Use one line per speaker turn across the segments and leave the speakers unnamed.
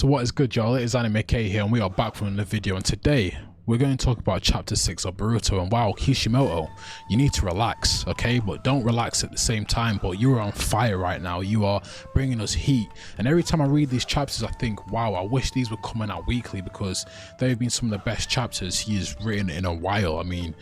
So what is good, y'all? It is Anime K here, and we are back from another video, and today we're going to talk about chapter 6 of Boruto. And wow, Kishimoto, you need to relax, okay? But don't relax at the same time. But you are on fire right now. You are bringing us heat, and every time I read these chapters I think, wow, I wish these were coming out weekly, because they've been some of the best chapters he has written in a while. I mean,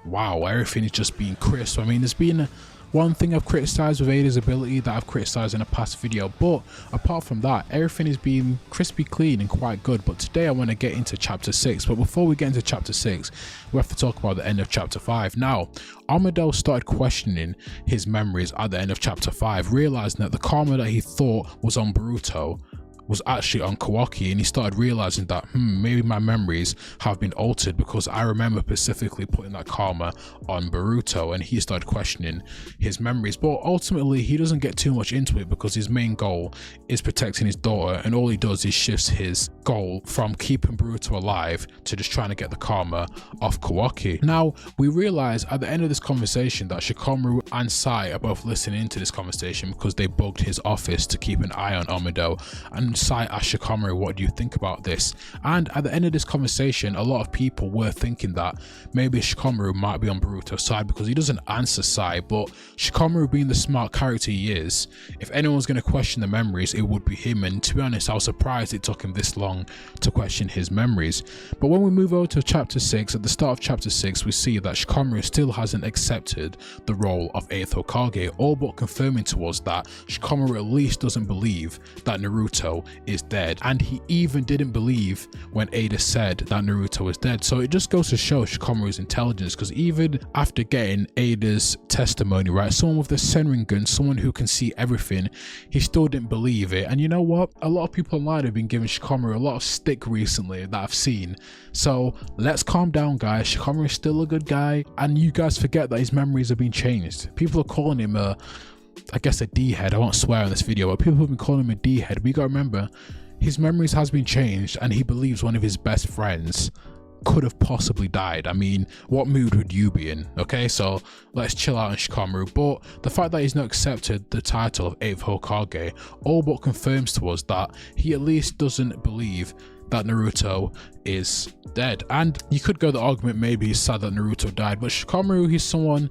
wow, everything is just being crisp. I mean, there's been one thing I've criticized with Ada's ability that I've criticized in a past video, but apart from that, everything is being crispy clean and quite good. But today I want to get into chapter 6. But before we get into chapter 6, we have to talk about the end of chapter 5. Now, Amado started questioning his memories at the end of chapter 5, realizing that the karma that he thought was on Boruto was actually on Kawaki, and he started realizing that maybe my memories have been altered, because I remember specifically putting that karma on Boruto, and he started questioning his memories. But ultimately he doesn't get too much into it, because his main goal is protecting his daughter, and all he does is shifts his goal from keeping Boruto alive to just trying to get the karma off Kawaki. Now we realize at the end of this conversation that Shikamru and Sai are both listening to this conversation, because they bugged his office to keep an eye on Amado, and Sai asked Shikamru, what do you think about this? And at the end of this conversation, a lot of people were thinking that maybe Shikamru might be on Boruto's side, because he doesn't answer Sai. But Shikamru, being the smart character he is, if anyone's going to question the memories, it would be him. And to be honest, I was surprised it took him this long to question his memories. But when we move over to chapter 6, at the start of chapter 6, we see that Shikamru still hasn't accepted the role of 8th Hokage, all but confirming to us that Shikamru at least doesn't believe that Naruto is dead, and he even didn't believe when Ada said that Naruto was dead. So it just goes to show Shikamaru's intelligence, because even after getting Ada's testimony, right, someone with the Senringan, someone who can see everything, he still didn't believe it. And you know what, a lot of people online have been giving Shikamaru a lot of stick recently that I've seen, so let's calm down, guys. Shikamaru is still a good guy, and you guys forget that his memories have been changed. People are calling him I guess a D-head. I won't swear in this video, but people have been calling him a D-head. We gotta remember, his memories has been changed, and he believes one of his best friends could have possibly died. I mean, what mood would you be in? Okay, so let's chill out on Shikamru. But the fact that he's not accepted the title of 8th Hokage all but confirms to us that he at least doesn't believe that Naruto is dead. And you could go the argument, maybe he's sad that Naruto died, but Shikamru,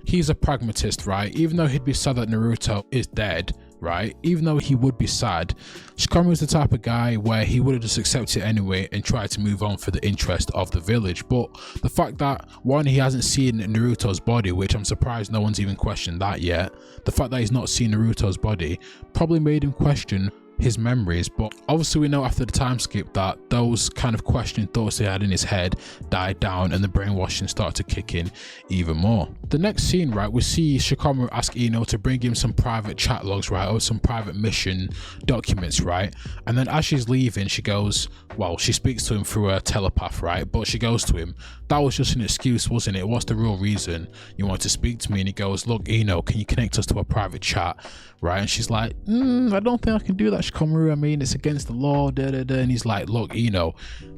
he's a pragmatist, right? Even though he'd be sad that Naruto is dead, right, even though he would be sad, Shikamaru is the type of guy where he would have just accepted it anyway and tried to move on for the interest of the village. But the fact that, one, he hasn't seen Naruto's body, which I'm surprised no one's even questioned that yet, the fact that he's not seen Naruto's body probably made him question his memories. But obviously we know after the time skip that those kind of questioning thoughts he had in his head died down, and the brainwashing started to kick in even more. The next scene, right, we see Shikamaru ask Ino to bring him some private chat logs, right, or some private mission documents, right? And then as she's leaving, she goes, well, she speaks to him through a telepath, right? But she goes to him, that was just an excuse, wasn't it? What's the real reason you want to speak to me? And he goes, look, Ino, can you connect us to a private chat, right? And she's like, I don't think I can do that, Shikamaru. I mean, it's against the law, And he's like, look, Ino,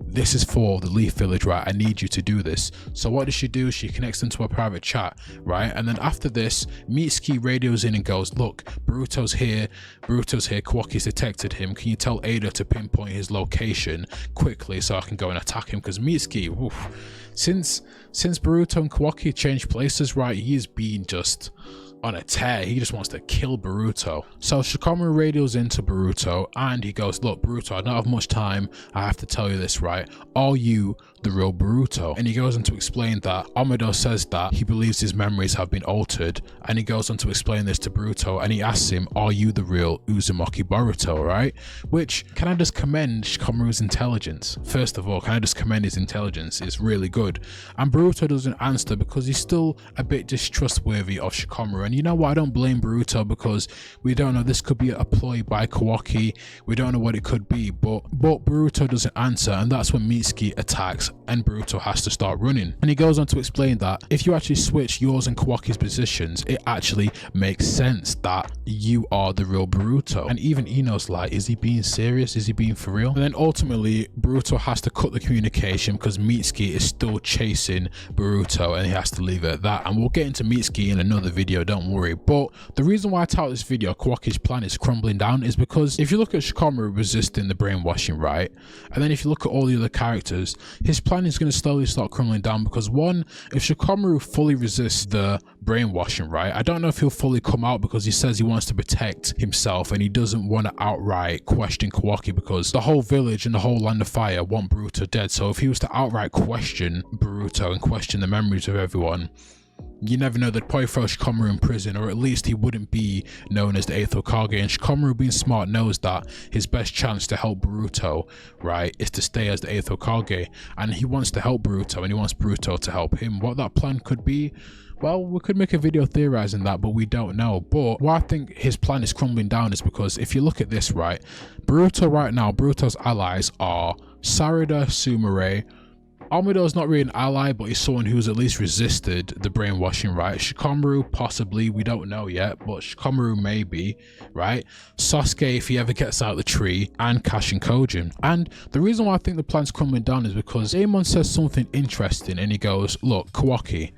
this is for the Leaf Village, right? I need you to do this. So what does she do? She connects them to a private chat, right? And then after this, Mitsuki radios in and goes, look, Boruto's here, Kawaki's detected him. Can you tell Ada to pinpoint his location quickly so I can go and attack him? Because Mitsuki, since Boruto and Kawaki changed places, right, he's been just on a tear. He just wants to kill Boruto. So Shikamaru radios into Boruto, and he goes, look, Boruto, I don't have much time. I have to tell you this, right? Are you the real Boruto? And he goes on to explain that Amado says that he believes his memories have been altered, and he goes on to explain this to Boruto, and he asks him, are you the real Uzumaki Boruto, right? Which, can I just commend Shikamaru's intelligence? First of all, can I just commend his intelligence? It's really good. And Boruto doesn't answer because he's still a bit distrustworthy of Shikamaru. And you know what, I don't blame Boruto, because we don't know, this could be a ploy by Kawaki, we don't know what it could be, but Boruto doesn't answer, and that's when Mitsuki attacks and Boruto has to start running. And he goes on to explain that if you actually switch yours and Kawaki's positions, it actually makes sense that you are the real Boruto. And even Ino's like, is he being serious? Is he being for real? And then ultimately Boruto has to cut the communication because Mitsuki is still chasing Boruto and he has to leave it at that. And we'll get into Mitsuki in another video, don't worry. But the reason why I titled this video Kawaki's plan is crumbling down is because if you look at Shikamru resisting the brainwashing, right, and then if you look at all the other characters, his plan is going to slowly start crumbling down because one, if Shikamru fully resists the brainwashing, right, I don't know if he'll fully come out because he says he wants to protect himself and he doesn't want to outright question Kawaki because the whole village and the whole land of fire want Boruto dead. So if he was to outright question Boruto and question the memories of everyone, you never know, they'd probably throw Shikamru in prison, or at least he wouldn't be known as the 8th Hokage. And Shikamru, being smart, knows that his best chance to help Boruto, right, is to stay as the 8th Hokage. And he wants to help Boruto and he wants Boruto to help him. What that plan could be, well, we could make a video theorizing that, but we don't know. But why I think his plan is crumbling down is because if you look at this, right, Boruto right now, Boruto's allies are Sarada, Sumire. Amido's not really an ally, but he's someone who's at least resisted the brainwashing, right? Shikamru, possibly, we don't know yet, but Shikamru maybe, right? Sasuke, if he ever gets out of the tree, and Kashin Kojin. And the reason why I think the plan's crumbling down is because Amon says something interesting, and he goes, look, Kawaki,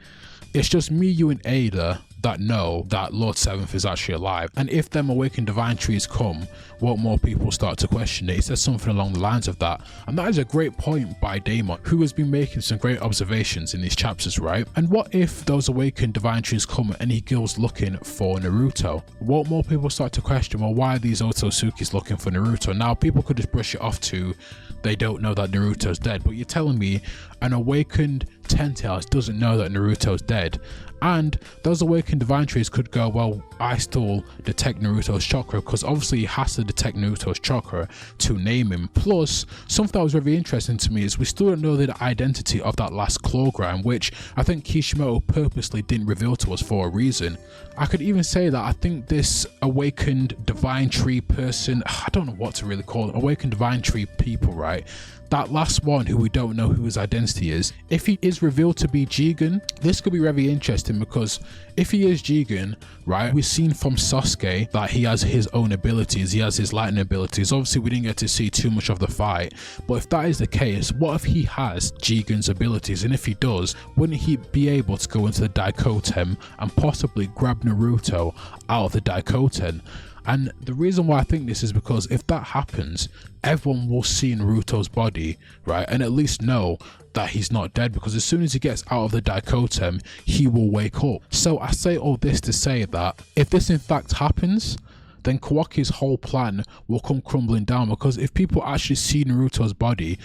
it's just me, you, and Ada that know that Lord Seventh is actually alive. And if them awakened divine trees come, won't more people start to question it? He says something along the lines of that. And that is a great point by Daemon, who has been making some great observations in these chapters, right? And what if those awakened divine trees come and he goes looking for Naruto? Won't more people start to question, well, why are these Otsutsuki's looking for Naruto? Now, people could just brush it off to, they don't know that Naruto's dead, but you're telling me an awakened Ten Tails doesn't know that Naruto's dead. And those awakened divine trees could go, well, I still detect Naruto's chakra, because obviously he has to detect Naruto's chakra to name him. Plus, something that was very interesting to me is we still don't know the identity of that last claw grind, which I think Kishimoto purposely didn't reveal to us for a reason. I could even say that I think this awakened divine tree person, I don't know what to really call it, awakened divine tree people, right? That last one who we don't know who his identity is, if he is revealed to be Jigen, this could be very interesting, because if he is Jigen, right, we've seen from Sasuke that he has his own abilities, he has his lightning abilities. Obviously we didn't get to see too much of the fight, but if that is the case, what if he has Jigen's abilities? And if he does, wouldn't he be able to go into the Daikoten and possibly grab Naruto out of the Daikoten? And the reason why I think this is because if that happens, everyone will see Naruto's body, right, and at least know that he's not dead, because as soon as he gets out of the Daikoten, he will wake up. So I say all this to say that if this in fact happens, then Kawaki's whole plan will come crumbling down, because if people actually see Naruto's body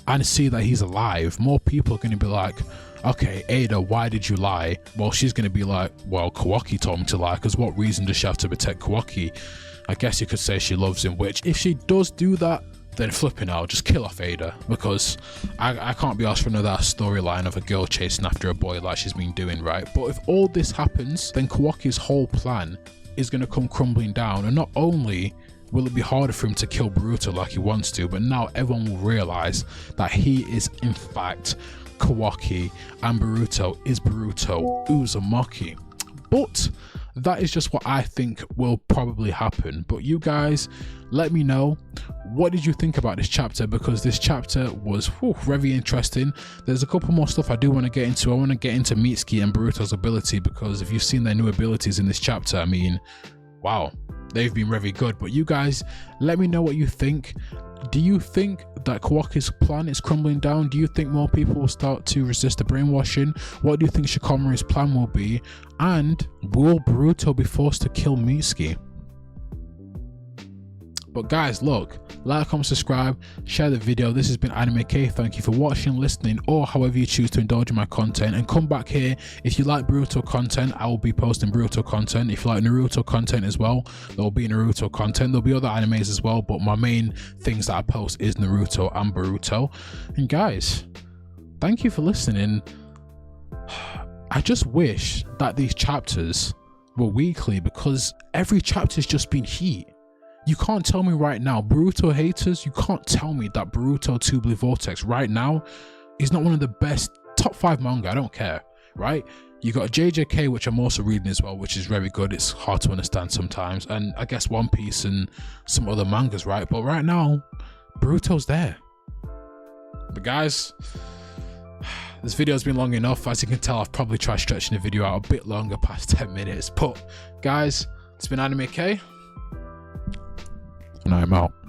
and see that he's alive, more people are going to be like, okay, Ada, why did you lie? Well, she's going to be like, well, Kawaki told me to lie, because what reason does she have to protect Kawaki? I guess you could say she loves him, which if she does do that, then flipping out, just kill off Ada, because I can't be asked for another storyline of a girl chasing after a boy like she's been doing, right? But if all this happens, then Kawaki's whole plan is going to come crumbling down, and not only will it be harder for him to kill Boruto like he wants to, but now everyone will realize that he is in fact Kawaki and Boruto is Boruto Uzumaki. But that is just what I think will probably happen. But you guys, let me know, what did you think about this chapter? Because this chapter was very interesting. There's a couple more stuff I do want to get into. I want to get into Mitsuki and Boruto's ability, because if you've seen their new abilities in this chapter, I mean, wow, they've been very good. But you guys, let me know what you think. Do you think that Kawaki's plan is crumbling down? Do you think more people will start to resist the brainwashing? What do you think Shikamaru's plan will be? And will Boruto be forced to kill Mitsuki? But guys, look, like, comment, subscribe, share the video. This has been Anime K. Thank you for watching, listening, or however you choose to indulge in my content. And come back here if you like Boruto content. I will be posting Boruto content. If you like Naruto content as well, there will be Naruto content. There'll be other animes as well, but my main things that I post is Naruto and Boruto. And guys, thank you for listening. I just wish that these chapters were weekly, because every chapter's just been heat. You can't tell me right now, Boruto haters, you can't tell me that Boruto 2 Vortex right now is not one of the best top 5 manga. I don't care, right? You got JJK, which I'm also reading as well, which is very good. It's hard to understand sometimes, and I guess One Piece and some other mangas, right? But right now, Boruto's there. But guys, this video has been long enough. As you can tell, I've probably tried stretching the video out a bit longer, past 10 minutes. But guys, it's been Anime K, and I'm out.